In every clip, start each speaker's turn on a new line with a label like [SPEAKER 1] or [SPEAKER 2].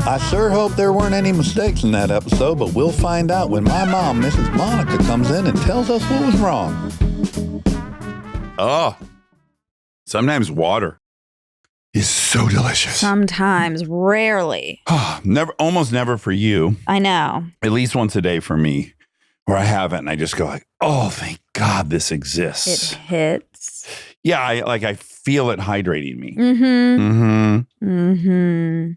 [SPEAKER 1] I sure hope there weren't any mistakes in that episode, but we'll find out when my mom, Mrs. Monica, comes in and tells us what was wrong.
[SPEAKER 2] Oh, sometimes water is so delicious.
[SPEAKER 3] Sometimes, rarely.
[SPEAKER 2] Almost never for you.
[SPEAKER 3] I know.
[SPEAKER 2] At least once a day for me, where I have it and I just go like, oh, thank God this exists.
[SPEAKER 3] It hits.
[SPEAKER 2] Yeah, I feel it hydrating me.
[SPEAKER 3] And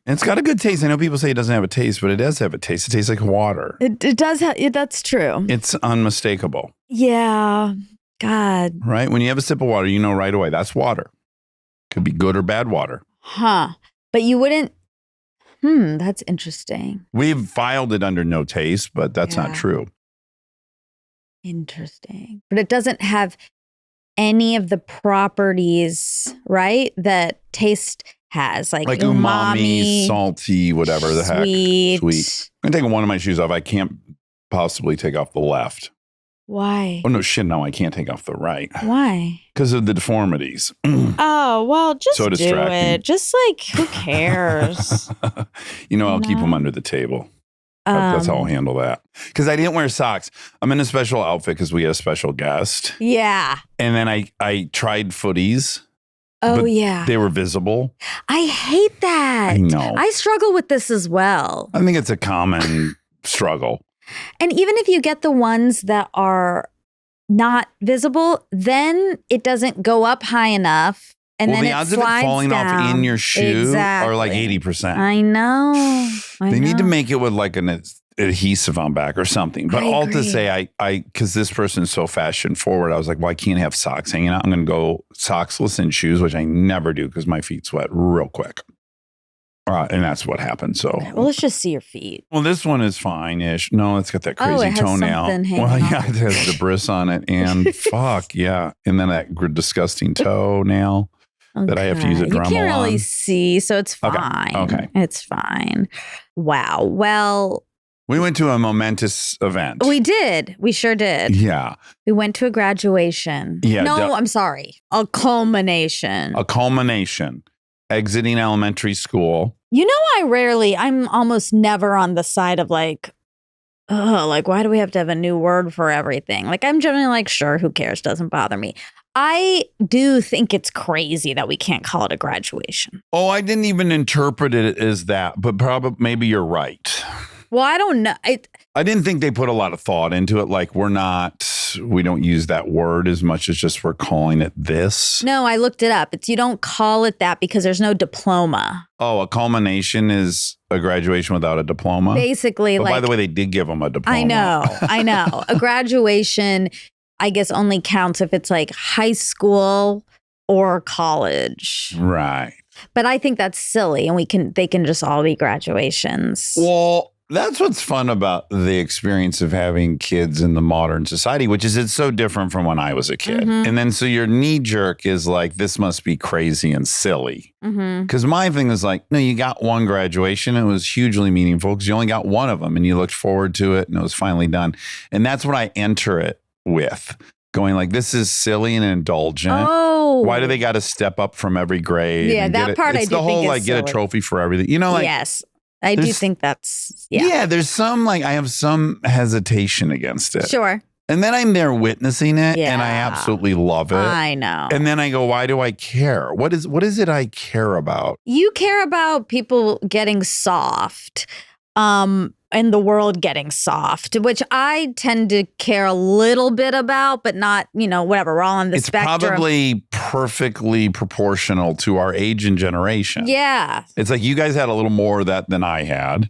[SPEAKER 2] it's got a good taste. I know people say it doesn't have a taste, but it does have a taste. It tastes like water.
[SPEAKER 3] It does have, that's true.
[SPEAKER 2] It's unmistakable.
[SPEAKER 3] Yeah. God.
[SPEAKER 2] Right? When you have a sip of water, you know right away that's water. Could be good or bad water.
[SPEAKER 3] Huh. But you wouldn't. That's interesting.
[SPEAKER 2] We've filed it under no taste, but that's not true.
[SPEAKER 3] Interesting. But it doesn't have any of the properties, right, that taste has, like
[SPEAKER 2] umami, salty, whatever the heck.
[SPEAKER 3] Sweet.
[SPEAKER 2] I'm going to take one of my shoes off. I can't possibly take off the left.
[SPEAKER 3] Why?
[SPEAKER 2] Oh, no, shit, no, I can't take off the right.
[SPEAKER 3] Why?
[SPEAKER 2] Because of the deformities.
[SPEAKER 3] Oh, well, just
[SPEAKER 2] so
[SPEAKER 3] do it. Just like, who cares?
[SPEAKER 2] I'll keep them under the table. That's how I'll handle that. Because I didn't wear socks. I'm in a special outfit because we had a special guest.
[SPEAKER 3] Yeah.
[SPEAKER 2] And then I tried footies.
[SPEAKER 3] Oh, yeah.
[SPEAKER 2] They were visible.
[SPEAKER 3] I hate that.
[SPEAKER 2] I know.
[SPEAKER 3] I struggle with this as well.
[SPEAKER 2] I think it's a common struggle.
[SPEAKER 3] And even if you get the ones that are not visible, then it doesn't go up high enough. And then
[SPEAKER 2] the odds of it falling off in your shoe are like 80%.
[SPEAKER 3] I know.
[SPEAKER 2] They need to make it with like an adhesive on back or something. But all to say, because this person's so fashion forward, I was like, well, I can't have socks hanging out. I'm going to go socksless in shoes, which I never do because my feet sweat real quick. And that's what happened. So,
[SPEAKER 3] well, let's just see your feet.
[SPEAKER 2] Well, this one is fine-ish. No, it's got that crazy
[SPEAKER 3] it has
[SPEAKER 2] toenail. Well, yeah,
[SPEAKER 3] off.
[SPEAKER 2] it has the bris on it, and fuck yeah, and then that disgusting toenail that I have to use a Dremel on.
[SPEAKER 3] You can't really see, so it's fine.
[SPEAKER 2] Okay,
[SPEAKER 3] it's fine. Wow. Well,
[SPEAKER 2] we went to a momentous event.
[SPEAKER 3] We did. We sure did.
[SPEAKER 2] Yeah.
[SPEAKER 3] We went to a graduation.
[SPEAKER 2] Yeah.
[SPEAKER 3] No, I'm sorry. A culmination.
[SPEAKER 2] A culmination. Exiting elementary school.
[SPEAKER 3] I'm almost never on the side of like, why do we have to have a new word for everything? Like, I'm generally like, sure, who cares? Doesn't bother me. I do think it's crazy that we can't call it a graduation.
[SPEAKER 2] Oh, I didn't even interpret it as that, but probably maybe you're right.
[SPEAKER 3] Well, I don't know.
[SPEAKER 2] I didn't think they put a lot of thought into it. Like we don't use that word as much as just we're calling it this.
[SPEAKER 3] No, I looked it up. You don't call it that because there's no diploma.
[SPEAKER 2] Oh, a culmination is a graduation without a diploma?
[SPEAKER 3] Basically,
[SPEAKER 2] by the way, they did give them a diploma.
[SPEAKER 3] I know. A graduation, I guess, only counts if it's like high school or college.
[SPEAKER 2] Right.
[SPEAKER 3] But I think that's silly, and they can just all be graduations.
[SPEAKER 2] Well, that's what's fun about the experience of having kids in the modern society, which is it's so different from when I was a kid.
[SPEAKER 3] Mm-hmm.
[SPEAKER 2] And then so your knee jerk is like, this must be crazy and silly. Because my thing is like, no, you got one graduation. It was hugely meaningful because you only got one of them and you looked forward to it and it was finally done. And that's what I enter it with. Going like, this is silly and indulgent.
[SPEAKER 3] Oh.
[SPEAKER 2] Why do they got to step up from every grade?
[SPEAKER 3] Yeah, that part I do think is silly. It's the whole like
[SPEAKER 2] get a trophy for everything.
[SPEAKER 3] Yes. I do think that's,
[SPEAKER 2] Yeah, there's some I have some hesitation against it.
[SPEAKER 3] Sure.
[SPEAKER 2] And then I'm there witnessing it and I absolutely love it.
[SPEAKER 3] I know.
[SPEAKER 2] And then I go, why do I care? What is it I care about?
[SPEAKER 3] You care about people getting soft. And the world getting soft, which I tend to care a little bit about, but not, whatever. We're all on the spectrum.
[SPEAKER 2] It's probably perfectly proportional to our age and generation.
[SPEAKER 3] Yeah.
[SPEAKER 2] It's like you guys had a little more of that than I had.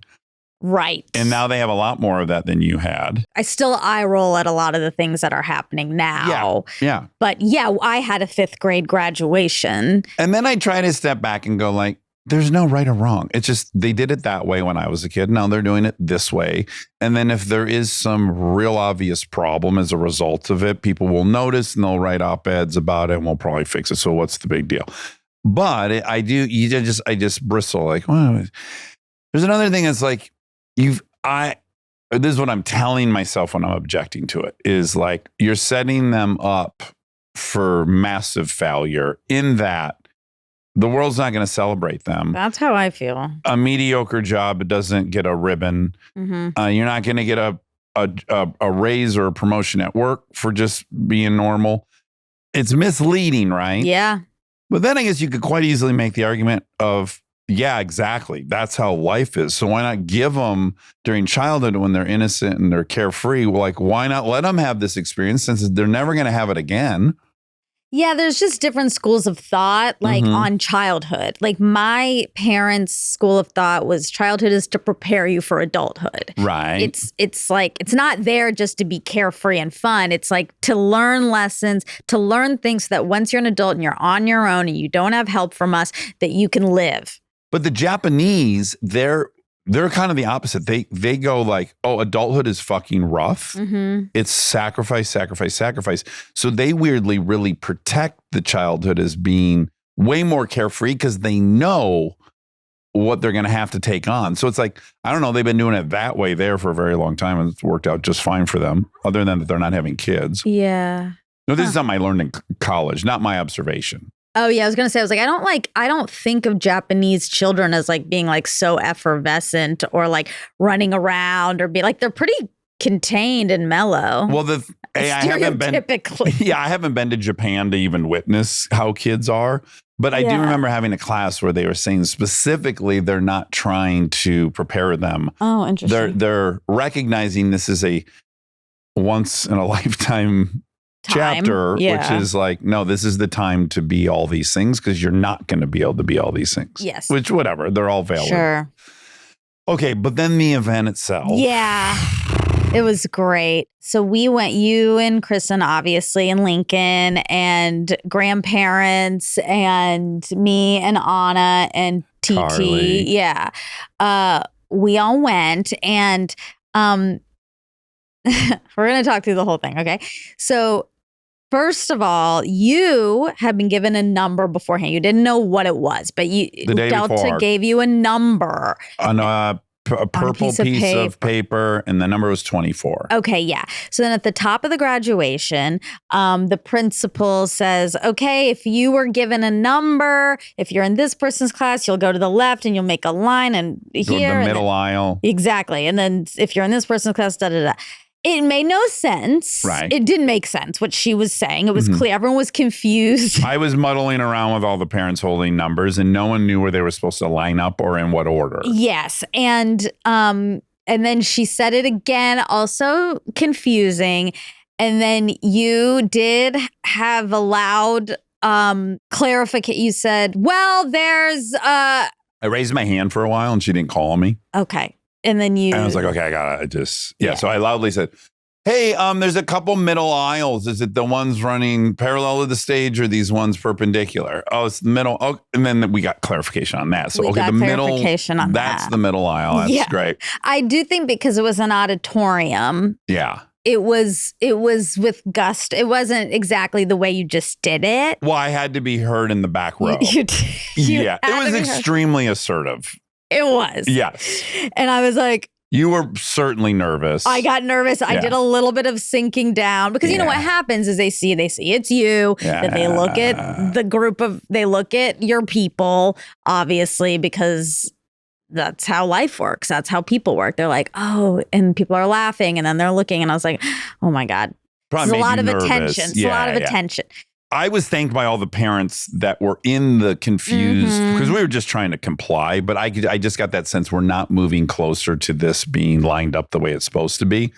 [SPEAKER 3] Right.
[SPEAKER 2] And now they have a lot more of that than you had.
[SPEAKER 3] I still eye roll at a lot of the things that are happening now.
[SPEAKER 2] Yeah.
[SPEAKER 3] But yeah, I had a 5th grade graduation.
[SPEAKER 2] And then I try to step back and go like, there's no right or wrong. It's just they did it that way when I was a kid. Now they're doing it this way. And then if there is some real obvious problem as a result of it, people will notice and they'll write op-eds about it and we'll probably fix it. So what's the big deal? But I just bristle like, well, there's another thing that's like, this is what I'm telling myself when I'm objecting to it is like, you're setting them up for massive failure in that the world's not going to celebrate them.
[SPEAKER 3] That's how I feel.
[SPEAKER 2] A mediocre job doesn't get a ribbon. You're not going to get a raise or a promotion at work for just being normal. It's misleading, right?
[SPEAKER 3] Yeah.
[SPEAKER 2] But then I guess you could quite easily make the argument of, yeah, exactly. That's how life is. So why not give them during childhood when they're innocent and they're carefree? Well, like, why not let them have this experience since they're never going to have it again?
[SPEAKER 3] Yeah, there's just different schools of thought, like on childhood. Like my parents' school of thought was childhood is to prepare you for adulthood.
[SPEAKER 2] Right.
[SPEAKER 3] It's like, it's not there just to be carefree and fun. It's like to learn lessons, to learn things so that once you're an adult and you're on your own and you don't have help from us, that you can live.
[SPEAKER 2] But the Japanese, they're kind of the opposite. They go like, oh, adulthood is fucking rough. It's sacrifice, sacrifice, sacrifice. So they weirdly really protect the childhood as being way more carefree because they know what they're going to have to take on. So it's like, I don't know, they've been doing it that way there for a very long time and it's worked out just fine for them, other than that they're not having kids.
[SPEAKER 3] Yeah.
[SPEAKER 2] No, this is something I learned in college, not my observation.
[SPEAKER 3] Oh, yeah. I was going to say, I don't think of Japanese children as like being like so effervescent or like running around or be like, they're pretty contained and mellow.
[SPEAKER 2] Well, I haven't been to Japan to even witness how kids are. But I do remember having a class where they were saying specifically they're not trying to prepare them.
[SPEAKER 3] Oh, interesting.
[SPEAKER 2] They're recognizing this is a once in a lifetime chapter, which is like, no, this is the time to be all these things because you're not going to be able to be all these things.
[SPEAKER 3] Yes.
[SPEAKER 2] Which, whatever, they're all valid.
[SPEAKER 3] Sure.
[SPEAKER 2] Okay, but then the event itself.
[SPEAKER 3] Yeah. It was great. So we went, you and Kristen, obviously, and Lincoln, and grandparents, and me and Anna and TT.
[SPEAKER 2] Carly.
[SPEAKER 3] Yeah. We all went, and we're going to talk through the whole thing, okay? So first of all, you had been given a number beforehand. You didn't know what it was, but Delta gave you a number.
[SPEAKER 2] On a purple piece of paper, and the number was 24.
[SPEAKER 3] Okay, yeah. So then at the top of the graduation, the principal says, okay, if you were given a number, if you're in this person's class, you'll go to the left and you'll make a line and here.
[SPEAKER 2] The middle aisle.
[SPEAKER 3] Exactly. And then if you're in this person's class, da-da-da. It made no sense.
[SPEAKER 2] Right.
[SPEAKER 3] It didn't make sense what she was saying. It was clear. Everyone was confused.
[SPEAKER 2] I was muddling around with all the parents holding numbers, and no one knew where they were supposed to line up or in what order.
[SPEAKER 3] Yes. And then she said it again, also confusing. And then you did have a loud clarification. You said, well, there's
[SPEAKER 2] I raised my hand for a while and she didn't call me.
[SPEAKER 3] Okay. And then
[SPEAKER 2] and I was like, okay, I got it. So I loudly said, hey, there's a couple middle aisles. Is it the ones running parallel to the stage or these ones perpendicular? Oh, it's the middle. Oh, and then we got clarification on that. So,
[SPEAKER 3] the middle,
[SPEAKER 2] that's the middle aisle. That's great.
[SPEAKER 3] I do think because it was an auditorium.
[SPEAKER 2] Yeah.
[SPEAKER 3] It was with gusto. It wasn't exactly the way you just did it.
[SPEAKER 2] Well, I had to be heard in the back row. It was extremely assertive.
[SPEAKER 3] It was.
[SPEAKER 2] Yes.
[SPEAKER 3] And I was like,
[SPEAKER 2] you were certainly nervous.
[SPEAKER 3] I got nervous. I did a little bit of sinking down because you know what happens is they see it's you. Then they look at the group they look at your people, obviously, because that's how life works. That's how people work. They're like, oh, and people are laughing and then they're looking. And I was like, oh my God.
[SPEAKER 2] It's
[SPEAKER 3] a lot of attention. It's a lot of attention.
[SPEAKER 2] I was thanked by all the parents that were in the confused, because we were just trying to comply, but I just got that sense we're not moving closer to this being lined up the way it's supposed to be.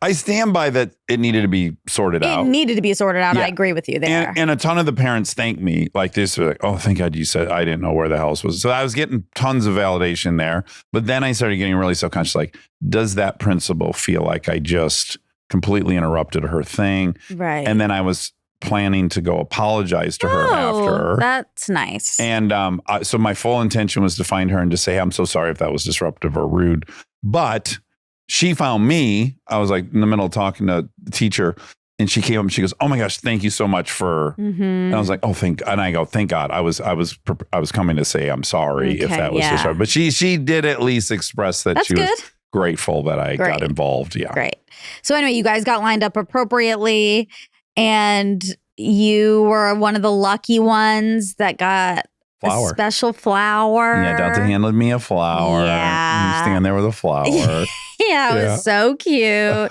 [SPEAKER 2] I stand by that it needed to be sorted out.
[SPEAKER 3] It needed to be sorted out. Yeah. I agree with you there.
[SPEAKER 2] And a ton of the parents thanked me like this. Like, oh, thank God you said I didn't know where the house was. So I was getting tons of validation there. But then I started getting really self-conscious. Like, does that principal feel like I just completely interrupted her thing?
[SPEAKER 3] Right.
[SPEAKER 2] And then I was planning to go apologize to her after.
[SPEAKER 3] That's nice.
[SPEAKER 2] And so my full intention was to find her and to say, hey, I'm so sorry if that was disruptive or rude. But she found me. I was like in the middle of talking to the teacher, and she came up and she goes, oh my gosh, thank you so much for. And I was like, thank God. I was coming to say I'm sorry if that was disruptive. But she did at least express that she was grateful that I got involved. Yeah.
[SPEAKER 3] Great. So anyway, you guys got lined up appropriately. And you were one of the lucky ones that got
[SPEAKER 2] Flower.
[SPEAKER 3] A special flower.
[SPEAKER 2] Yeah, Delta handed me a flower.
[SPEAKER 3] Yeah.
[SPEAKER 2] You stand there with a flower.
[SPEAKER 3] Yeah, it was so cute.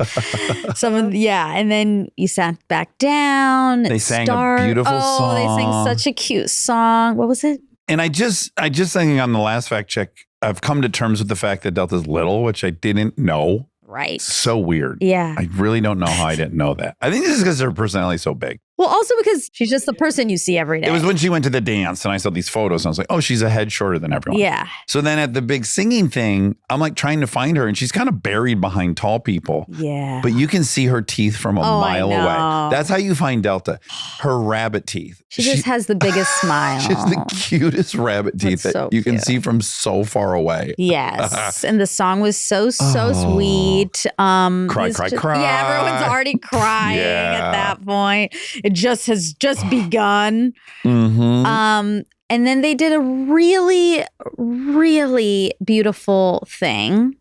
[SPEAKER 3] And then you sat back down.
[SPEAKER 2] They sang a beautiful song.
[SPEAKER 3] They sang such a cute song. What was it?
[SPEAKER 2] And I just think on the last fact check, I've come to terms with the fact that Delta's little, which I didn't know.
[SPEAKER 3] Right.
[SPEAKER 2] So weird.
[SPEAKER 3] Yeah.
[SPEAKER 2] I really don't know how I didn't know that. I think this is because her personality is so big.
[SPEAKER 3] Well, also because she's just the person you see every day.
[SPEAKER 2] It was when she went to the dance and I saw these photos and I was like, oh, she's a head shorter than everyone.
[SPEAKER 3] Yeah.
[SPEAKER 2] So then at the big singing thing, I'm like trying to find her and she's kind of buried behind tall people.
[SPEAKER 3] Yeah.
[SPEAKER 2] But you can see her teeth from a mile away. That's how you find Delta. Her rabbit teeth.
[SPEAKER 3] She just has the biggest smile.
[SPEAKER 2] She has the cutest rabbit teeth that you can see from so far away.
[SPEAKER 3] Yes. And the song was so sweet.
[SPEAKER 2] Cry.
[SPEAKER 3] Yeah, everyone's already crying at that point. It just has begun.
[SPEAKER 2] Mm-hmm.
[SPEAKER 3] And then they did a really, really beautiful thing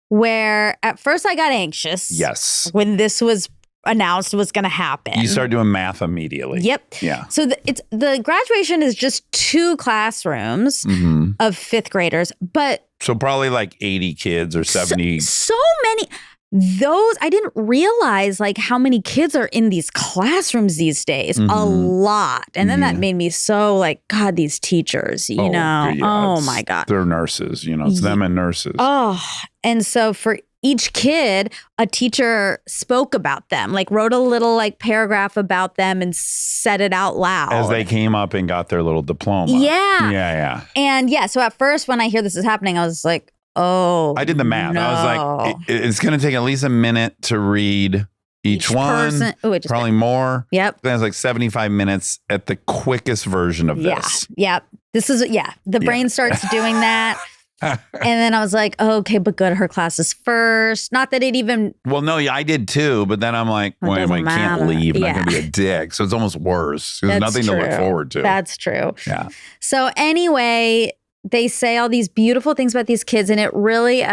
[SPEAKER 3] where at first I got anxious.
[SPEAKER 2] Yes.
[SPEAKER 3] When this was announced was going to happen.
[SPEAKER 2] You start doing math immediately.
[SPEAKER 3] Yep.
[SPEAKER 2] Yeah.
[SPEAKER 3] So the graduation is just 2 classrooms of 5th graders, but
[SPEAKER 2] so probably like 80 kids or 70.
[SPEAKER 3] So many. I didn't realize like how many kids are in these classrooms these days. A lot. And then that made me so like, God, these teachers, you know. Yeah, oh my God.
[SPEAKER 2] They're nurses, you know, it's them and nurses.
[SPEAKER 3] Oh, and so for each kid, a teacher spoke about them, like wrote a little like paragraph about them and said it out loud.
[SPEAKER 2] As they came up and got their little diploma.
[SPEAKER 3] Yeah.
[SPEAKER 2] Yeah.
[SPEAKER 3] And so at first when I hear this is happening, I was like, oh,
[SPEAKER 2] I did the math.
[SPEAKER 3] No.
[SPEAKER 2] I was like, it's going to take at least a minute to read each one.
[SPEAKER 3] Person. Ooh,
[SPEAKER 2] probably more.
[SPEAKER 3] Yep.
[SPEAKER 2] Then it's like 75 minutes at the quickest version of this.
[SPEAKER 3] Yeah. This is, the brain starts doing that. And then I was like, oh, okay, but good. Her class is first. Not that it even.
[SPEAKER 2] Well, no, I did too. But then I'm like, wait, I can't leave. I'm not going to be a dick. So it's almost worse. There's nothing to look forward to.
[SPEAKER 3] That's true.
[SPEAKER 2] Yeah.
[SPEAKER 3] So anyway, they say all these beautiful things about these kids. And it really,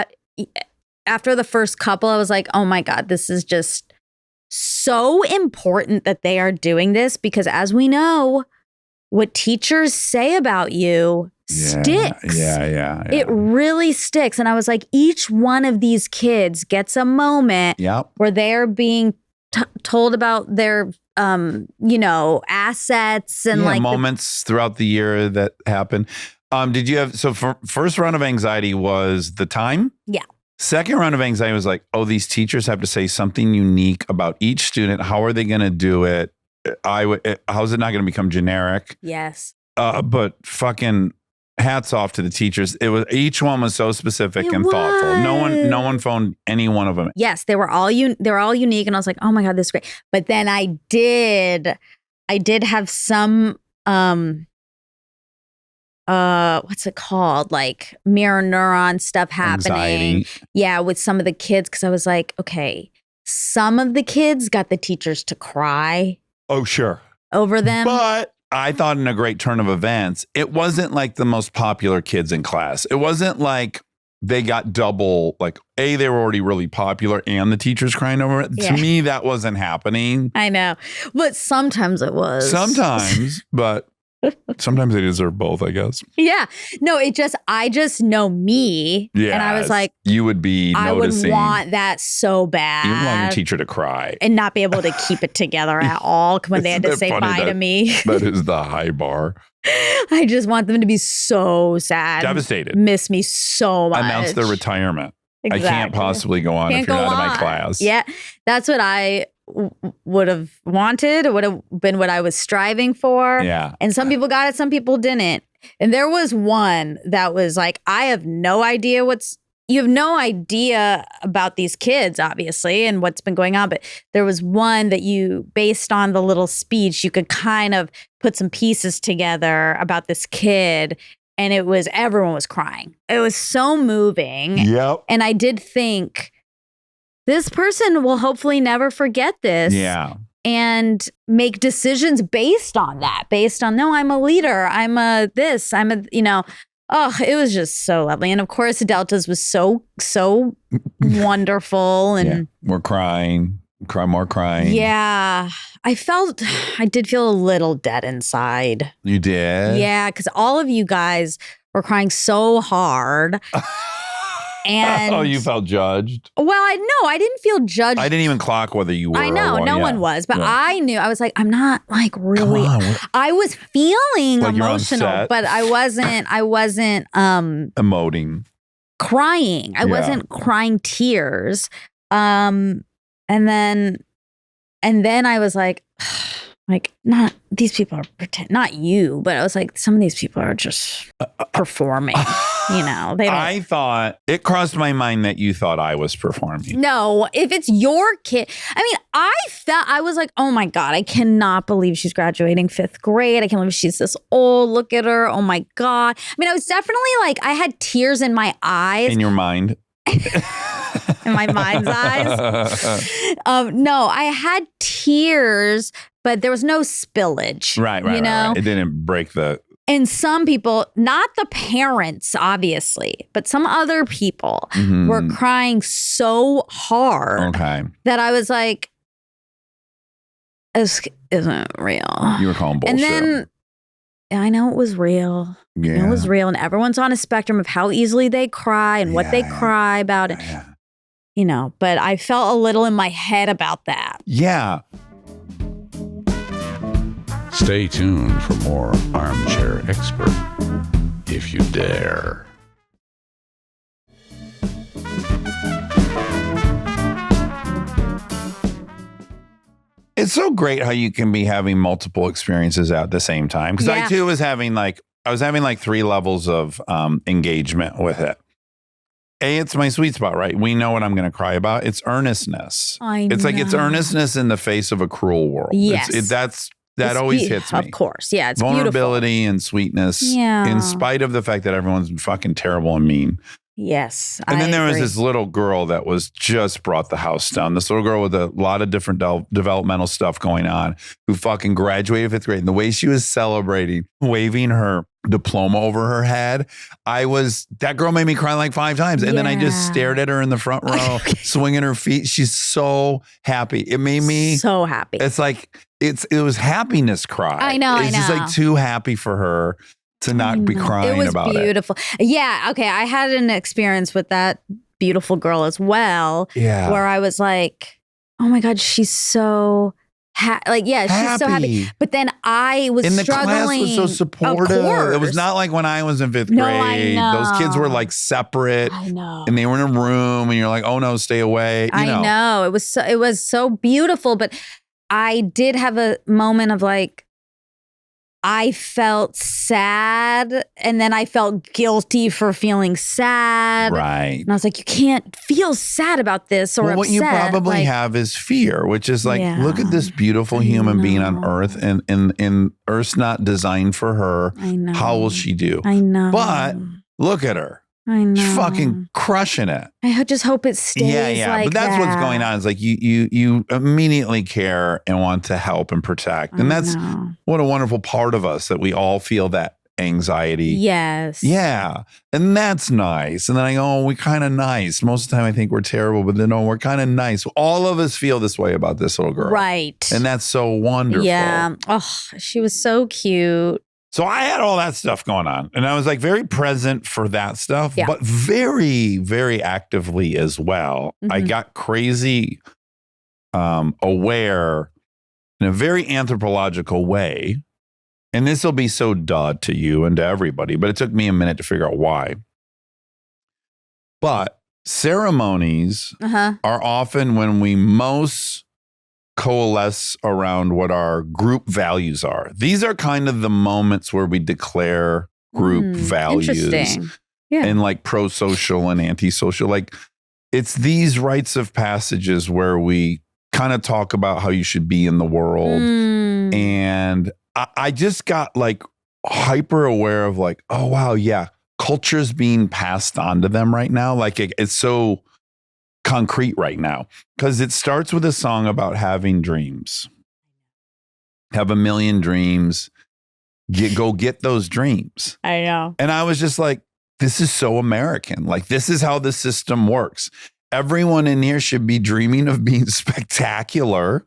[SPEAKER 3] after the first couple, I was like, oh my God, this is just so important that they are doing this. Because as we know, what teachers say about you sticks.
[SPEAKER 2] Yeah.
[SPEAKER 3] It really sticks. And I was like, each one of these kids gets a moment where they're being told about their, assets and like
[SPEAKER 2] moments throughout the year that happen. Did you have, first round of anxiety was the time?
[SPEAKER 3] Yeah.
[SPEAKER 2] Second round of anxiety was like, oh, these teachers have to say something unique about each student. How are they going to do it? How's it not going to become generic?
[SPEAKER 3] Yes.
[SPEAKER 2] But fucking hats off to the teachers. Each one was so specific and thoughtful. No one phoned any one of them.
[SPEAKER 3] Yes, they were all unique, and I was like, oh my God, this is great. But then I did have some what's it called? Like mirror neuron stuff happening.
[SPEAKER 2] Anxiety.
[SPEAKER 3] Yeah, with some of the kids, because I was like, okay, some of the kids got the teachers to cry.
[SPEAKER 2] Oh, sure.
[SPEAKER 3] Over them.
[SPEAKER 2] But I thought in a great turn of events, it wasn't like the most popular kids in class. It wasn't like they got double, like, they were already really popular and the teacher's crying over it.
[SPEAKER 3] Yeah.
[SPEAKER 2] To me, that wasn't happening.
[SPEAKER 3] I know. But sometimes it was.
[SPEAKER 2] Sometimes, but sometimes they deserve both, I guess.
[SPEAKER 3] Yeah. No, I just know me.
[SPEAKER 2] Yeah.
[SPEAKER 3] And I was like,
[SPEAKER 2] you would be noticing.
[SPEAKER 3] I would want that so bad.
[SPEAKER 2] You would want your teacher to cry.
[SPEAKER 3] And not be able to keep it together at all when they had to say bye to me.
[SPEAKER 2] That is the high bar.
[SPEAKER 3] I just want them to be so sad.
[SPEAKER 2] Devastated.
[SPEAKER 3] Miss me so much.
[SPEAKER 2] Announce their retirement.
[SPEAKER 3] Exactly.
[SPEAKER 2] I can't possibly go on if you're not in my class.
[SPEAKER 3] Yeah. That's what I would have wanted. It would have been what I was striving for.
[SPEAKER 2] Yeah.
[SPEAKER 3] And some people got it, some people didn't. And there was one that was like, you have no idea about these kids, obviously, and what's been going on. But there was one that based on the little speech, you could kind of put some pieces together about this kid. And everyone was crying. It was so moving.
[SPEAKER 2] Yep.
[SPEAKER 3] And I did think, this person will hopefully never forget this.
[SPEAKER 2] Yeah.
[SPEAKER 3] And make decisions based on that, no, I'm a leader. It was just so lovely. And of course, Delta's was so wonderful. And
[SPEAKER 2] we're crying. More crying.
[SPEAKER 3] Yeah. I did feel a little dead inside.
[SPEAKER 2] You did?
[SPEAKER 3] Yeah, because all of you guys were crying so hard. And
[SPEAKER 2] oh, you felt judged?
[SPEAKER 3] Well, I didn't feel judged.
[SPEAKER 2] I didn't even clock whether you were.
[SPEAKER 3] I know, no one was, but I knew. I was like, I'm not like really. I was feeling
[SPEAKER 2] like
[SPEAKER 3] emotional, but I wasn't
[SPEAKER 2] emoting,
[SPEAKER 3] crying. I wasn't crying tears. And then I was like not these people are not you, but I was like, some of these people are just performing. You know, they don't.
[SPEAKER 2] I thought it crossed my mind that you thought I was performing.
[SPEAKER 3] No, if it's your kid, I mean, I was like, oh my God, I cannot believe she's graduating 5th grade. I can't believe she's this old. Look at her. Oh my God. I mean, I was definitely like, I had tears in my eyes.
[SPEAKER 2] In your mind.
[SPEAKER 3] In my mind's eyes. No, I had tears, but there was no spillage.
[SPEAKER 2] Right. You know? Right. It didn't break the.
[SPEAKER 3] And some people, not the parents, obviously, but some other people were crying so hard that I was like, this isn't real.
[SPEAKER 2] You were calling bullshit.
[SPEAKER 3] And then I know it was real. Yeah. It was real. And everyone's on a spectrum of how easily they cry and what they cry about.
[SPEAKER 2] Yeah.
[SPEAKER 3] You know, but I felt a little in my head about that.
[SPEAKER 2] Yeah.
[SPEAKER 1] Stay tuned for more Armchair Expert, if you dare.
[SPEAKER 2] It's so great how you can be having multiple experiences at the same time. Because I too was having I was having 3 levels of engagement with it. It's my sweet spot, right? We know what I'm going to cry about. It's earnestness. It's like it's earnestness in the face of a cruel world.
[SPEAKER 3] Yes.
[SPEAKER 2] That always hits me.
[SPEAKER 3] Of course. Yeah. It's
[SPEAKER 2] vulnerability
[SPEAKER 3] beautiful.
[SPEAKER 2] And sweetness.
[SPEAKER 3] Yeah.
[SPEAKER 2] In spite of the fact that everyone's fucking terrible and mean.
[SPEAKER 3] Yes.
[SPEAKER 2] And then there was this little girl that was just brought the house down. This little girl with a lot of different developmental stuff going on who fucking graduated 5th grade. And the way she was celebrating, waving her diploma over her head, that girl made me cry like 5 times. And then I just stared at her in the front row, swinging her feet. She's so happy. It made me
[SPEAKER 3] so happy.
[SPEAKER 2] It's like, it was happiness cry.
[SPEAKER 3] I know.
[SPEAKER 2] It's just like too happy for her to not be crying about it.
[SPEAKER 3] It was beautiful. Yeah. Okay. I had an experience with that beautiful girl as well.
[SPEAKER 2] Yeah.
[SPEAKER 3] Where I was like, oh my God, she's so she's so happy. But then I was
[SPEAKER 2] and the
[SPEAKER 3] struggling.
[SPEAKER 2] class was so supportive. It was not like when I was in 5th grade.
[SPEAKER 3] I know.
[SPEAKER 2] Those kids were like separate.
[SPEAKER 3] I know.
[SPEAKER 2] And they were in a room and you're like, oh no, stay away.
[SPEAKER 3] I know. It was so beautiful. But I did have a moment of I felt sad and then I felt guilty for feeling sad.
[SPEAKER 2] Right.
[SPEAKER 3] And I was like, you can't feel sad about this or upset.
[SPEAKER 2] What you probably have is fear, which is look at this beautiful human being on Earth and Earth's not designed for her.
[SPEAKER 3] I know.
[SPEAKER 2] How will she do?
[SPEAKER 3] I know.
[SPEAKER 2] But look at her.
[SPEAKER 3] I know.
[SPEAKER 2] She's fucking crushing it.
[SPEAKER 3] I just hope it stays
[SPEAKER 2] but that's what's going on. It's like you immediately care and want to help and protect. And that's what a wonderful part of us that we all feel that anxiety.
[SPEAKER 3] Yes.
[SPEAKER 2] Yeah. And that's nice. And then I go, oh, we're kind of nice. Most of the time I think we're terrible, but then we're kind of nice. All of us feel this way about this little girl.
[SPEAKER 3] Right.
[SPEAKER 2] And that's so wonderful.
[SPEAKER 3] Yeah. Oh, she was so cute.
[SPEAKER 2] So I had all that stuff going on and I was very present for that stuff, but very, very actively as well. I got crazy aware in a very anthropological way. And this will be so duh to you and to everybody, but it took me a minute to figure out why. But ceremonies are often when we most coalesce around what our group values are. These are kind of the moments where we declare group values.
[SPEAKER 3] Interesting. Yeah.
[SPEAKER 2] And pro-social and anti-social. It's these rites of passages where we kind of talk about how you should be in the world. And I just got hyper aware of oh, wow, yeah, culture's being passed on to them right now. It's so concrete right now because it starts with a song about having dreams. Have a million dreams. Go get those dreams.
[SPEAKER 3] I know.
[SPEAKER 2] And I was just this is so American. This is how the system works. everyone in here should be dreaming of being spectacular,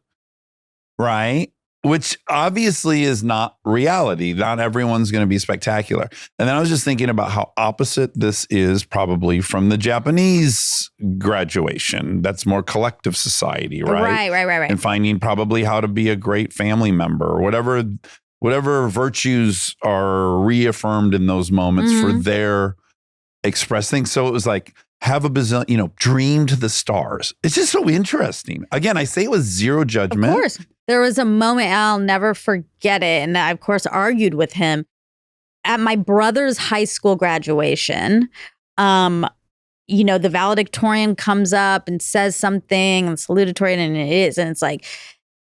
[SPEAKER 2] right? Which obviously is not reality. Not everyone's going to be spectacular. And then I was just thinking about how opposite this is probably from the Japanese graduation. That's more collective society, right?
[SPEAKER 3] Right.
[SPEAKER 2] And finding probably how to be a great family member or whatever virtues are reaffirmed in those moments for their express things. So it was like, have a bazillion, dream to the stars. It's just so interesting. Again, I say it was zero judgment.
[SPEAKER 3] Of course. There was a moment, I'll never forget it. And I, of course, argued with him at my brother's high school graduation. The valedictorian comes up and says something and salutatory, and it is. And it's like,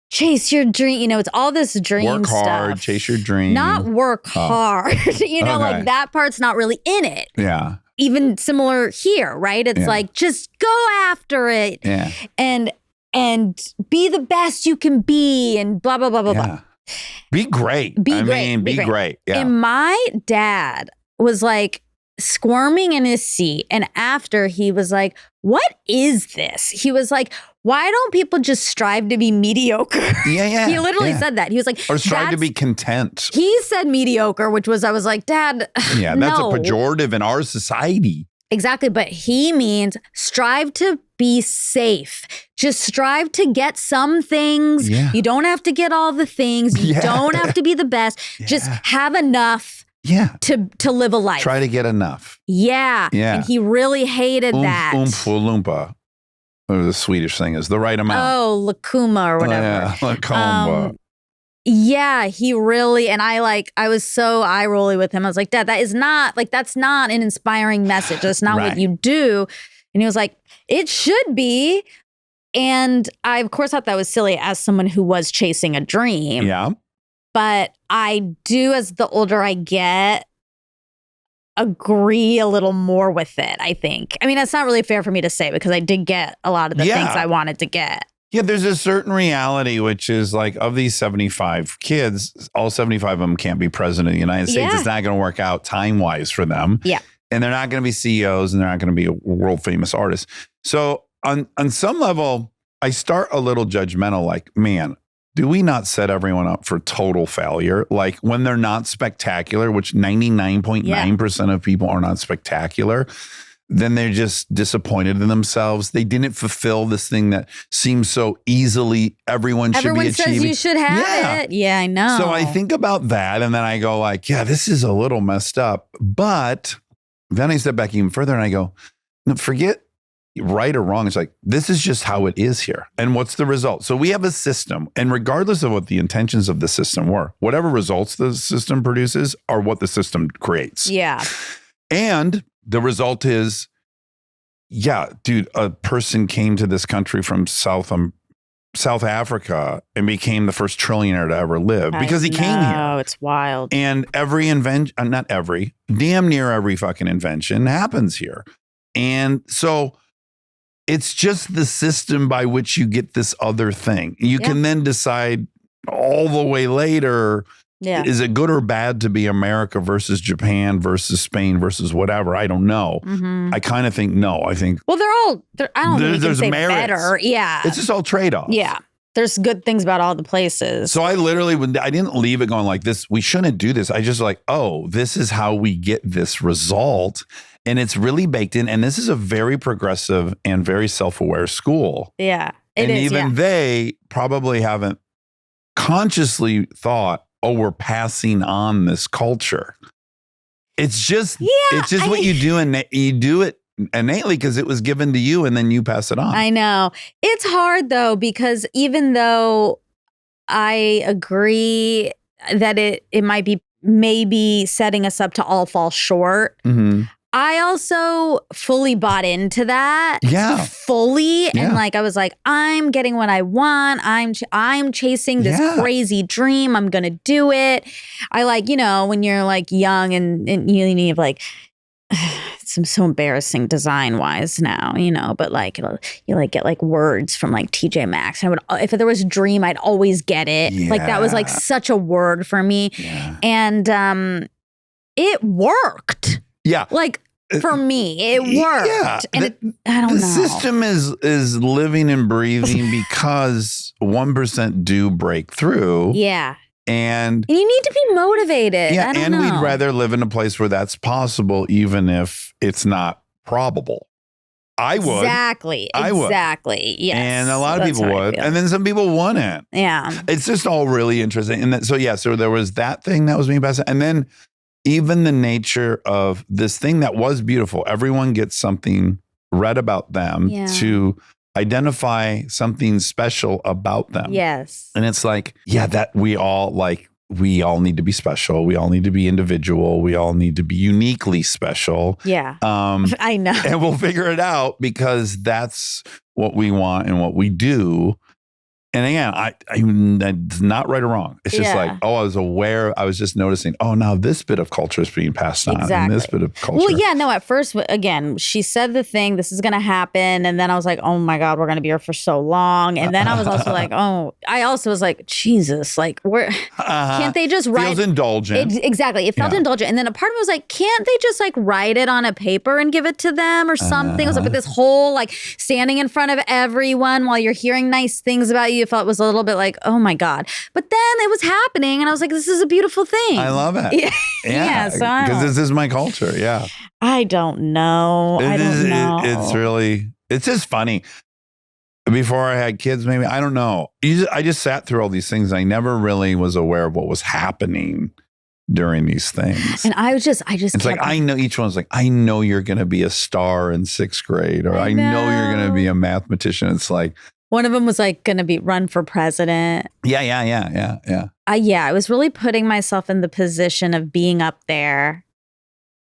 [SPEAKER 3] chase your dream. It's all this dream
[SPEAKER 2] work hard,
[SPEAKER 3] stuff.
[SPEAKER 2] chase your dream.
[SPEAKER 3] Not work hard. Like that part's not really in it.
[SPEAKER 2] Yeah.
[SPEAKER 3] Even similar here, right? It's like, just go after it.
[SPEAKER 2] Yeah.
[SPEAKER 3] And be the best you can be and blah, blah, blah, blah, blah.
[SPEAKER 2] Be great. Be great. Yeah.
[SPEAKER 3] And my dad was like squirming in his seat. And after he was like, what is this? He was like, why don't people just strive to be mediocre?
[SPEAKER 2] Yeah.
[SPEAKER 3] He literally said that. He was like,
[SPEAKER 2] or strive to be content.
[SPEAKER 3] He said mediocre, which was, I was like, Dad,
[SPEAKER 2] yeah, that's a pejorative in our society.
[SPEAKER 3] Exactly. But he means strive to be safe. Just strive to get some things.
[SPEAKER 2] Yeah.
[SPEAKER 3] You don't have to get all the things. You don't have to be the best.
[SPEAKER 2] Yeah.
[SPEAKER 3] Just have enough to live a life.
[SPEAKER 2] Try to get enough.
[SPEAKER 3] Yeah. And he really hated that.
[SPEAKER 2] Oompa whatever the Swedish thing is, the right amount.
[SPEAKER 3] Oh, lakuma or whatever.
[SPEAKER 2] Lakuma.
[SPEAKER 3] Yeah, he really, and I was so eye rolly with him. I was like, Dad, that's not an inspiring message. That's not what you do. And he was like, it should be. And I, of course, thought that was silly as someone who was chasing a dream.
[SPEAKER 2] Yeah.
[SPEAKER 3] But I do, as the older I get, agree a little more with it, I think. I mean, that's not really fair for me to say because I did get a lot of the things I wanted to get.
[SPEAKER 2] Yeah, there's a certain reality, which is like of these 75 kids, all 75 of them can't be president of the United States. It's not going to work out time-wise for them.
[SPEAKER 3] Yeah.
[SPEAKER 2] And they're not going to be CEOs and they're not going to be a world famous artist. So on some level, I start a little judgmental, like, man, do we not set everyone up for total failure? Like when they're not spectacular, which 99.9% of people are not spectacular, then they're just disappointed in themselves. They didn't fulfill this thing that seems so easily everyone should be achieving.
[SPEAKER 3] Everyone says you should have it. Yeah, I know.
[SPEAKER 2] So I think about that and then I go like, yeah, this is a little messed up. But then I step back even further and I go, no, forget right or wrong. It's like, this is just how it is here. And what's the result? So we have a system, and regardless of what the intentions of the system were, whatever results the system produces are what the system creates.
[SPEAKER 3] Yeah.
[SPEAKER 2] And the result is, yeah, dude, a person came to this country from South Africa and became the first trillionaire to ever live because he came here.
[SPEAKER 3] Oh, it's wild.
[SPEAKER 2] And every invention, damn near every fucking invention happens here. And so it's just the system by which you get this other thing. You can then decide all the way later, is it good or bad to be America versus Japan versus Spain versus whatever? I don't know. Mm-hmm. I kind of think no. I think
[SPEAKER 3] I don't think you can say
[SPEAKER 2] merits.
[SPEAKER 3] better. Yeah,
[SPEAKER 2] it's just all trade-offs.
[SPEAKER 3] Yeah, there's good things about all the places.
[SPEAKER 2] So I literally, I didn't leave it going like this. We shouldn't do this. I just like, oh, this is how we get this result. And it's really baked in. And this is a very progressive and very self-aware school.
[SPEAKER 3] Yeah,
[SPEAKER 2] it is. And even they probably haven't consciously thought, oh, we're passing on this culture. It's just, what you do. And you do it innately because it was given to you and then you pass it on.
[SPEAKER 3] I know. It's hard though, because even though I agree that it might be maybe setting us up to all fall short, I also fully bought into that.
[SPEAKER 2] Yeah.
[SPEAKER 3] Fully. And like, I was like, I'm getting what I want. I'm chasing this crazy dream. I'm going to do it. I like, when you're like young and you need like, it's so embarrassing design wise now, but like, you like get like words from like TJ Maxx. If there was dream, I'd always get it. Yeah. Like that was like such a word for me. Yeah. And it worked.
[SPEAKER 2] Yeah.
[SPEAKER 3] Like For me, it worked.
[SPEAKER 2] Yeah,
[SPEAKER 3] I don't know.
[SPEAKER 2] The system is living and breathing because 1% do break through.
[SPEAKER 3] Yeah.
[SPEAKER 2] And
[SPEAKER 3] you need to be motivated.
[SPEAKER 2] Yeah,
[SPEAKER 3] I don't know.
[SPEAKER 2] we'd rather live in a place where that's possible, even if it's not probable. I would.
[SPEAKER 3] Exactly.
[SPEAKER 2] I would.
[SPEAKER 3] Exactly. Yes.
[SPEAKER 2] And a lot of people would. And then some people wouldn't.
[SPEAKER 3] Yeah.
[SPEAKER 2] It's just all really interesting. And so there was that thing that was being passed. And then even the nature of this thing that was beautiful. Everyone gets something read about them to identify something special about them.
[SPEAKER 3] Yes.
[SPEAKER 2] And it's like, that we all need to be special. We all need to be individual. We all need to be uniquely special.
[SPEAKER 3] Yeah. I know.
[SPEAKER 2] And we'll figure it out because that's what we want and what we do. And again, that's not right or wrong. It's just like, I was aware. I was just noticing, now this bit of culture is being passed on.
[SPEAKER 3] Exactly.
[SPEAKER 2] And this bit of culture.
[SPEAKER 3] Well, yeah, no, at first, again, she said the thing, this is going to happen. And then I was like, oh my God, we're going to be here for so long. And then I was also like, I also was like, Jesus, like, can't they just write?
[SPEAKER 2] Feels indulgent.
[SPEAKER 3] Exactly. It felt indulgent. And then a part of me was like, can't they just like write it on a paper and give it to them or something? It was like, but this whole like standing in front of everyone while you're hearing nice things about you, felt was a little bit like, oh my God. But then it was happening and I was like, this is a beautiful thing.
[SPEAKER 2] I love it.
[SPEAKER 3] Yeah.
[SPEAKER 2] Because this is my culture. Yeah.
[SPEAKER 3] I don't know.
[SPEAKER 2] It's just funny. Before I had kids, maybe, I don't know. I just sat through all these things. I never really was aware of what was happening during these things.
[SPEAKER 3] And it's
[SPEAKER 2] like, I know each one's like, I know you're going to be a star in 6th grade, or I know you're going to be a mathematician. It's like,
[SPEAKER 3] one of them was like going to be run for president.
[SPEAKER 2] Yeah.
[SPEAKER 3] I was really putting myself in the position of being up there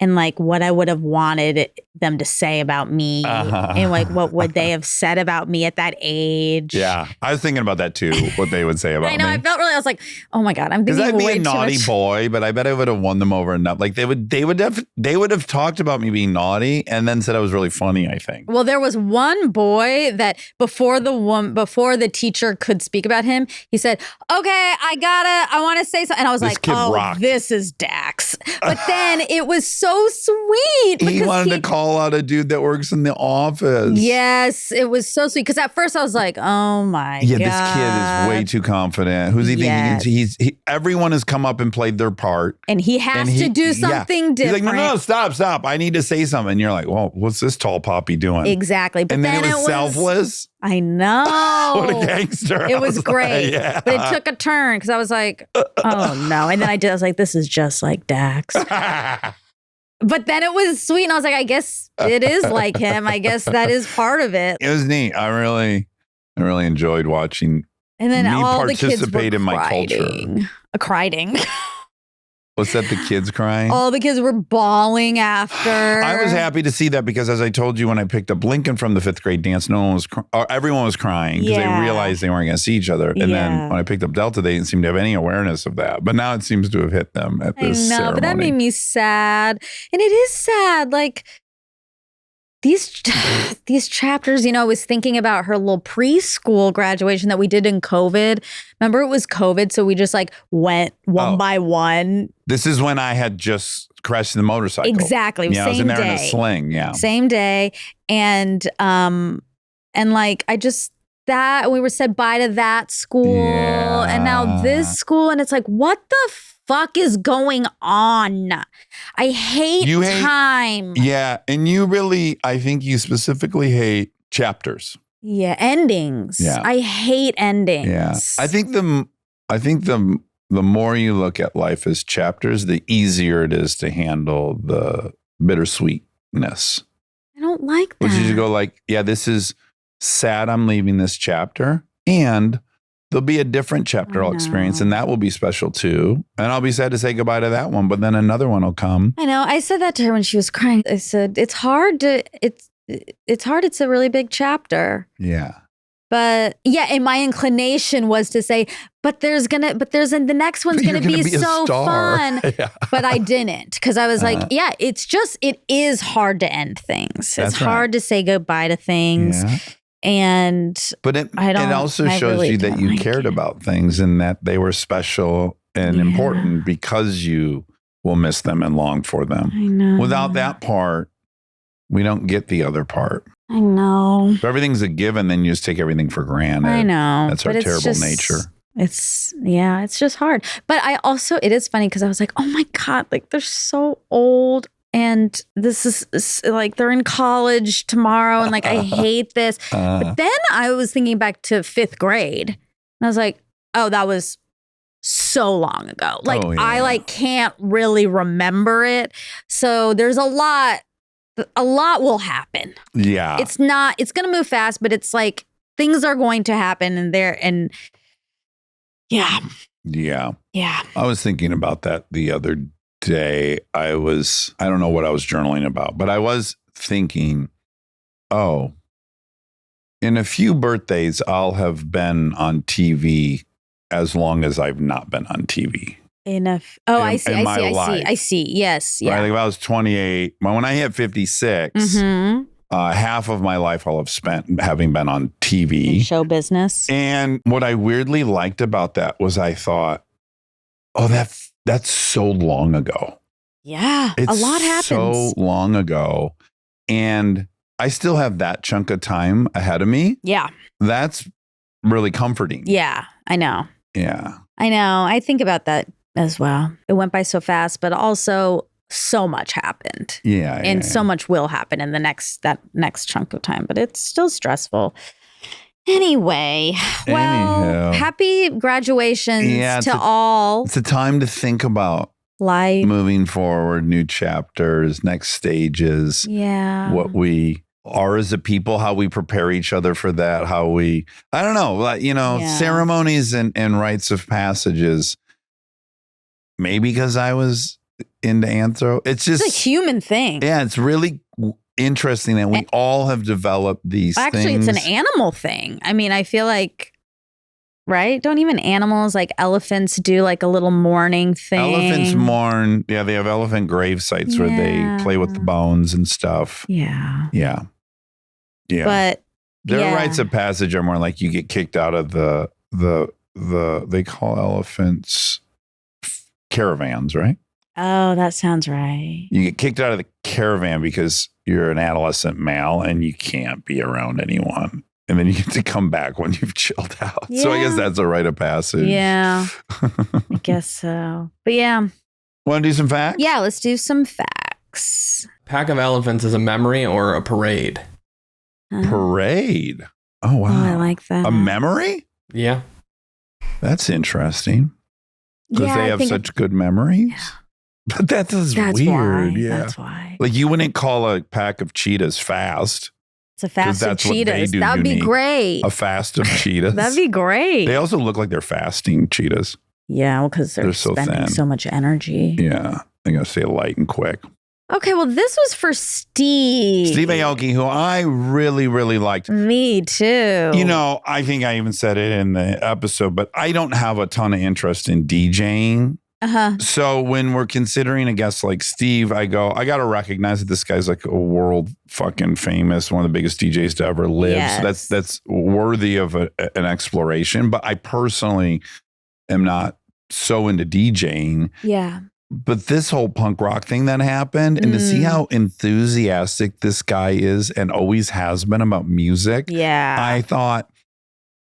[SPEAKER 3] and like what I would have wanted them to say about me and like what would they have said about me at that age.
[SPEAKER 2] Yeah, I was thinking about that too, what they would say about me.
[SPEAKER 3] I know, I was like, oh my God, I'm thinking
[SPEAKER 2] I'd be
[SPEAKER 3] way
[SPEAKER 2] a naughty boy, but I bet I would have won them over enough. Like they would have talked about me being naughty and then said I was really funny, I think.
[SPEAKER 3] Well, there was one boy that before the teacher could speak about him, he said, okay, I want to say something. And I was like,
[SPEAKER 2] rocked.
[SPEAKER 3] This is Dax. But then it was so sweet.
[SPEAKER 2] He wanted to call out a dude that works in the office.
[SPEAKER 3] Yes, it was so sweet. Because at first I was like, oh my God.
[SPEAKER 2] Yeah, this kid is way too confident. Who's he thinking? Everyone has come up and played their part.
[SPEAKER 3] And he has to do something different.
[SPEAKER 2] He's like, no, stop. I need to say something. And you're like, well, what's this tall poppy doing?
[SPEAKER 3] Exactly. But
[SPEAKER 2] and then it was selfless.
[SPEAKER 3] I know.
[SPEAKER 2] What a gangster.
[SPEAKER 3] It was great. But it took a turn because I was like, oh no. And then I was like, this is just like Dax. But then it was sweet. And I was like, I guess it is like him. I guess that is part of it.
[SPEAKER 2] It was neat. I really enjoyed watching
[SPEAKER 3] and then
[SPEAKER 2] me
[SPEAKER 3] all
[SPEAKER 2] participate
[SPEAKER 3] the kids were
[SPEAKER 2] in my culture.
[SPEAKER 3] Crying.
[SPEAKER 2] Was that the kids crying?
[SPEAKER 3] All the kids were bawling after.
[SPEAKER 2] I was happy to see that because, as I told you, when I picked up Lincoln from the 5th grade dance, everyone was crying because they realized they weren't going to see each other. And then when I picked up Delta, they didn't seem to have any awareness of that. But now it seems to have hit them at this ceremony.
[SPEAKER 3] But that made me sad. And it is sad. Like, these chapters, I was thinking about her little preschool graduation that we did in COVID. Remember, it was COVID, so we just like went one by one.
[SPEAKER 2] This is when I had just crashed the motorcycle.
[SPEAKER 3] Exactly.
[SPEAKER 2] I was in there in a sling. Yeah.
[SPEAKER 3] Same day. And like we were said bye to that school and now this school. And it's like, what the fuck is going on? I hate time.
[SPEAKER 2] Yeah. And I think you specifically hate chapters.
[SPEAKER 3] Yeah. Endings. Yeah. I hate endings.
[SPEAKER 2] Yeah. I think the more you look at life as chapters, the easier it is to handle the bittersweetness.
[SPEAKER 3] I don't like that.
[SPEAKER 2] Which is you go like, this is sad I'm leaving this chapter, and there'll be a different chapter I'll experience, and that will be special too. And I'll be sad to say goodbye to that one, but then another one will come.
[SPEAKER 3] I know. I said that to her when she was crying. I said, it's hard. It's a really big chapter.
[SPEAKER 2] Yeah.
[SPEAKER 3] But and my inclination was to say, the next one's gonna be so fun. Yeah. But I didn't, because I was like, it is hard to end things. It's hard to say goodbye to things. Yeah. But it
[SPEAKER 2] also shows you that you cared about things and that they were special and important because you will miss them and long for them.
[SPEAKER 3] I know.
[SPEAKER 2] Without that part, We don't get the other part.
[SPEAKER 3] I know.
[SPEAKER 2] If everything's a given, then you just take everything for granted.
[SPEAKER 3] I know.
[SPEAKER 2] That's our terrible nature.
[SPEAKER 3] It's just hard. But it is funny because I was like, oh my God, like they're so old. And this is like they're in college tomorrow. And like, I hate this. But then I was thinking back to 5th grade. And I was like, oh, that was so long ago. Like, I like can't really remember it. So there's a lot will happen.
[SPEAKER 2] Yeah.
[SPEAKER 3] It's going to move fast, but it's like things are going to happen yeah.
[SPEAKER 2] I was thinking about that the other day. I don't know what I was journaling about, but I was thinking, in a few birthdays, I'll have been on TV as long as I've not been on TV.
[SPEAKER 3] I see. Yes. Yeah.
[SPEAKER 2] Right? Like if I was 28, when I hit 56, half of my life I'll have spent having been on TV.
[SPEAKER 3] In show business.
[SPEAKER 2] And what I weirdly liked about that was I thought, that's so long ago.
[SPEAKER 3] Yeah.
[SPEAKER 2] It's
[SPEAKER 3] a lot happens.
[SPEAKER 2] So long ago. And I still have that chunk of time ahead of me.
[SPEAKER 3] Yeah.
[SPEAKER 2] That's really comforting.
[SPEAKER 3] Yeah, I know.
[SPEAKER 2] Yeah.
[SPEAKER 3] I know. I think about that as well. It went by so fast, but also so much happened.
[SPEAKER 2] Yeah.
[SPEAKER 3] And so much will happen in that next chunk of time, but it's still stressful. Anyway, well, happy graduations to all.
[SPEAKER 2] It's a time to think about
[SPEAKER 3] life,
[SPEAKER 2] moving forward, new chapters, next stages.
[SPEAKER 3] Yeah.
[SPEAKER 2] What we are as a people, how we prepare each other for that, I don't know, ceremonies and rites of passages. Maybe because I was into anthro. It's just
[SPEAKER 3] a human thing.
[SPEAKER 2] Yeah, it's really interesting that we all have developed these things.
[SPEAKER 3] Actually, it's an animal thing. I mean, I feel like, right? Don't even animals like elephants do like a little mourning thing?
[SPEAKER 2] Elephants mourn. Yeah, they have elephant grave sites where they play with the bones and stuff.
[SPEAKER 3] Yeah.
[SPEAKER 2] Yeah. Yeah.
[SPEAKER 3] But
[SPEAKER 2] their rites of passage are more like you get kicked out of the they call elephants caravans, right?
[SPEAKER 3] Oh, that sounds right.
[SPEAKER 2] You get kicked out of the caravan because you're an adolescent male and you can't be around anyone. And then you get to come back when you've chilled out. Yeah. So I guess that's a rite of passage.
[SPEAKER 3] Yeah, I guess so. But yeah.
[SPEAKER 2] Want to do some facts?
[SPEAKER 3] Yeah, let's do some facts.
[SPEAKER 4] Pack of elephants is a memory or a parade?
[SPEAKER 2] Parade? Oh, wow.
[SPEAKER 3] Oh, I like that.
[SPEAKER 2] A memory?
[SPEAKER 4] Yeah.
[SPEAKER 2] That's interesting. Because they have such good memories.
[SPEAKER 3] Yeah.
[SPEAKER 2] But that's weird.
[SPEAKER 3] Why.
[SPEAKER 2] Yeah.
[SPEAKER 3] That's why.
[SPEAKER 2] Like you wouldn't call a pack of cheetahs fast.
[SPEAKER 3] It's a fast of cheetahs. That would be great.
[SPEAKER 2] A fast of cheetahs.
[SPEAKER 3] That'd be great.
[SPEAKER 2] They also look like they're fasting cheetahs.
[SPEAKER 3] Yeah, well, because they're
[SPEAKER 2] so
[SPEAKER 3] spending
[SPEAKER 2] thin.
[SPEAKER 3] so much energy.
[SPEAKER 2] Yeah. They're going to stay light and quick.
[SPEAKER 3] Okay, well, this was for Steve.
[SPEAKER 2] Steve Aoki, who I really, really liked.
[SPEAKER 3] Me too.
[SPEAKER 2] I think I even said it in the episode, but I don't have a ton of interest in DJing.
[SPEAKER 3] Uh-huh.
[SPEAKER 2] So when we're considering a guest like Steve, I got to recognize that this guy's like a world fucking famous, one of the biggest DJs to ever live.
[SPEAKER 3] Yes.
[SPEAKER 2] So that's worthy of an exploration. But I personally am not so into DJing.
[SPEAKER 3] Yeah.
[SPEAKER 2] But this whole punk rock thing that happened, and to see how enthusiastic this guy is and always has been about music,
[SPEAKER 3] I
[SPEAKER 2] thought,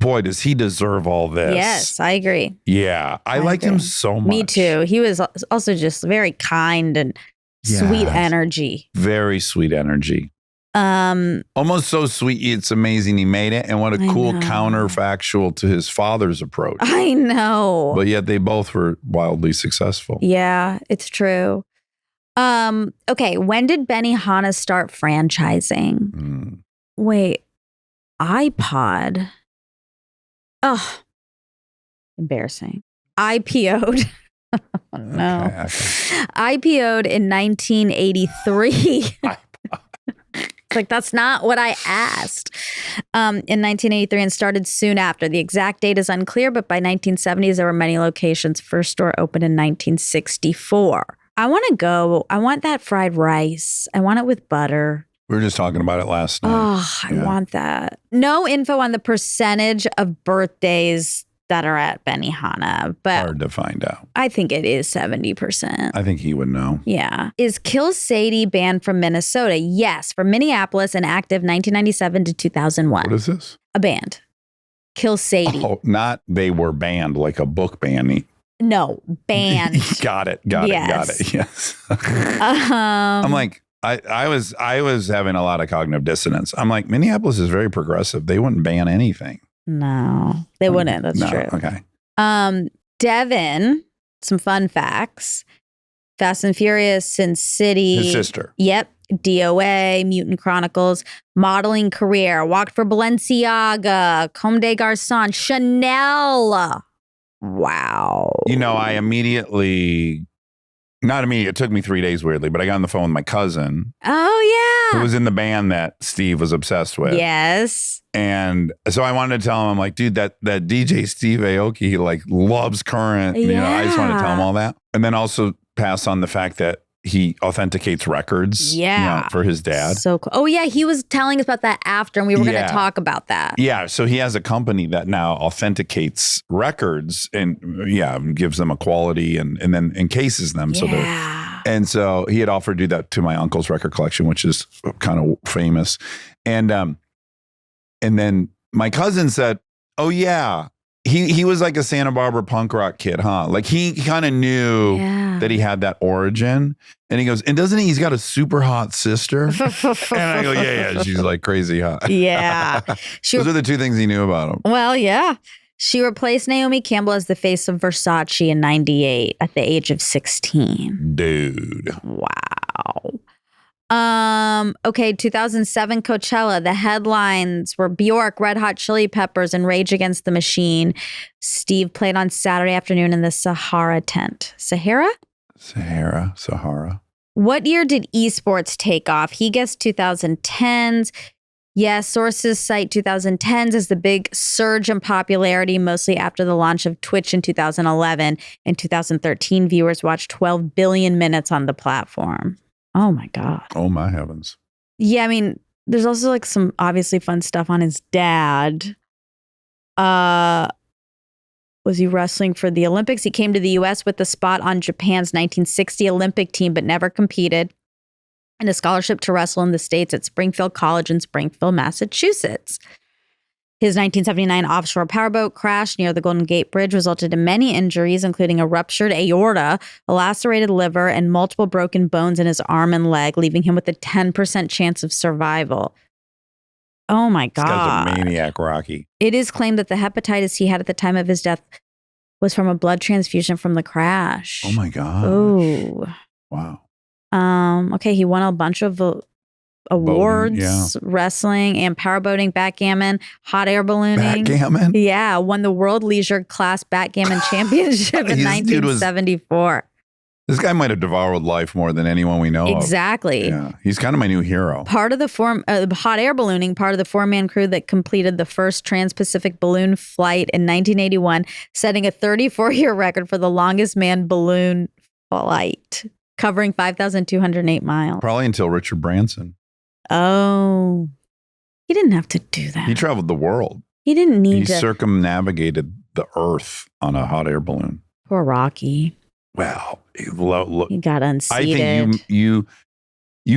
[SPEAKER 2] boy, does he deserve all this.
[SPEAKER 3] Yes, I agree.
[SPEAKER 2] Yeah, I liked him so much.
[SPEAKER 3] Me too. He was also just very kind and sweet energy.
[SPEAKER 2] Very sweet energy. Almost so sweet, it's amazing he made it. And what a cool counterfactual to his father's approach.
[SPEAKER 3] I know.
[SPEAKER 2] But yet they both were wildly successful.
[SPEAKER 3] Yeah, it's true. Okay, when did Benihana start franchising? Wait, iPod. Oh, embarrassing. IPO'd. Oh, no. Okay. IPO'd in 1983. Like, that's not what I asked. In 1983 and started soon after. The exact date is unclear, but by 1970s, there were many locations. First store opened in 1964. I want that fried rice. I want it with butter.
[SPEAKER 2] We were just talking about it last night.
[SPEAKER 3] Oh, I want that. No info on the percentage of birthdays that are at Benihana, but
[SPEAKER 2] Hard to find out.
[SPEAKER 3] I think it is 70%.
[SPEAKER 2] I think he would know.
[SPEAKER 3] Yeah. Is Kill Sadie banned from Minnesota? Yes. From Minneapolis and active 1997 to 2001.
[SPEAKER 2] What is this?
[SPEAKER 3] A band. Kill Sadie.
[SPEAKER 2] Oh, not they were banned like a book ban.
[SPEAKER 3] No, banned.
[SPEAKER 2] Got it. Yes. I'm like, I was having a lot of cognitive dissonance. I'm like, Minneapolis is very progressive. They wouldn't ban anything.
[SPEAKER 3] No, they wouldn't. That's true.
[SPEAKER 2] Okay.
[SPEAKER 3] Devin, some fun facts. Fast and Furious, Sin City.
[SPEAKER 2] His sister.
[SPEAKER 3] Yep. DOA, Mutant Chronicles, modeling career, walked for Balenciaga, Comme des Garçons, Chanel. Wow.
[SPEAKER 2] You know, it took me 3 days weirdly, but I got on the phone with my cousin.
[SPEAKER 3] Oh, yeah.
[SPEAKER 2] Who was in the band that Steve was obsessed with.
[SPEAKER 3] Yes.
[SPEAKER 2] And so I wanted to tell him, I'm like, dude, that DJ Steve Aoki, he like loves current. You know, I just want to tell him all that. And then also pass on the fact that he authenticates records for his dad.
[SPEAKER 3] So cool. Oh, yeah. He was telling us about that after, and we were going to talk about that.
[SPEAKER 2] Yeah. So he has a company that now authenticates records and gives them a quality and then encases them. So he had offered to do that to my uncle's record collection, which is kind of famous. And then my cousin said, oh, yeah. He was like a Santa Barbara punk rock kid, huh? Like he kind of knew that he had that origin. And he goes, and doesn't he's got a super hot sister? And I go, yeah. She's like crazy hot.
[SPEAKER 3] Yeah.
[SPEAKER 2] Those are the two things he knew about him.
[SPEAKER 3] Well, yeah. She replaced Naomi Campbell as the face of Versace in 98 at the age of 16.
[SPEAKER 2] Dude.
[SPEAKER 3] Wow. Okay, 2007 Coachella. The headlines were Bjork, Red Hot Chili Peppers, and Rage Against the Machine. Steve played on Saturday afternoon in the Sahara tent. Sahara. What year did esports take off? He guessed 2010s. Yes, sources cite 2010s as the big surge in popularity, mostly after the launch of Twitch in 2011. In 2013, viewers watched 12 billion minutes on the platform. Oh, my God.
[SPEAKER 2] Oh, my heavens.
[SPEAKER 3] Yeah, I mean, there's also like some obviously fun stuff on his dad. Was he wrestling for the Olympics? He came to the U.S. with the spot on Japan's 1960 Olympic team, but never competed. And a scholarship to wrestle in the States at Springfield College in Springfield, Massachusetts. His 1979 offshore powerboat crash near the Golden Gate Bridge resulted in many injuries, including a ruptured aorta, a lacerated liver, and multiple broken bones in his arm and leg, leaving him with a 10% chance of survival. Oh, my God.
[SPEAKER 2] This guy's a maniac, Rocky.
[SPEAKER 3] It is claimed that the hepatitis he had at the time of his death was from a blood transfusion from the crash.
[SPEAKER 2] Oh, my God.
[SPEAKER 3] Oh.
[SPEAKER 2] Wow.
[SPEAKER 3] Okay, he won a bunch of awards, wrestling and powerboating, backgammon, hot air ballooning.
[SPEAKER 2] Backgammon?
[SPEAKER 3] Yeah, won the World Leisure Class Backgammon Championship in 1974.
[SPEAKER 2] This guy might have devoured life more than anyone we know
[SPEAKER 3] Exactly.
[SPEAKER 2] of. Yeah, he's kind of my new hero.
[SPEAKER 3] Part of the hot air ballooning, part of the 4-man crew that completed the first trans-Pacific balloon flight in 1981, setting a 34-year record for the longest manned balloon flight, covering 5,208 miles.
[SPEAKER 2] Probably until Richard Branson.
[SPEAKER 3] Oh, he didn't have to do that.
[SPEAKER 2] He traveled the world.
[SPEAKER 3] He didn't need
[SPEAKER 2] He
[SPEAKER 3] to.
[SPEAKER 2] circumnavigated the earth on a hot air balloon.
[SPEAKER 3] Poor Rocky.
[SPEAKER 2] Well,
[SPEAKER 3] He got unseated.
[SPEAKER 2] I think you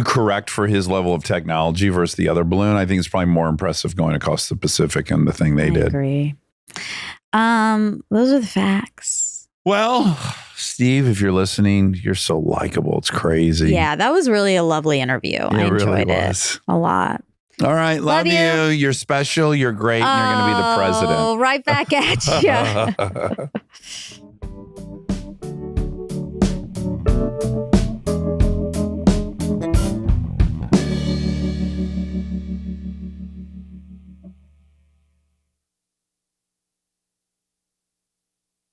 [SPEAKER 2] correct for his level of technology versus the other balloon. I think it's probably more impressive going across the Pacific and the thing they did.
[SPEAKER 3] I agree. Those are the facts.
[SPEAKER 2] Well, Steve, if you're listening, you're so likable. It's crazy.
[SPEAKER 3] Yeah, that was really a lovely interview. I enjoyed it a lot.
[SPEAKER 2] All right. Love you. You're special. You're great. And you're going to be the president.
[SPEAKER 3] Right back at you.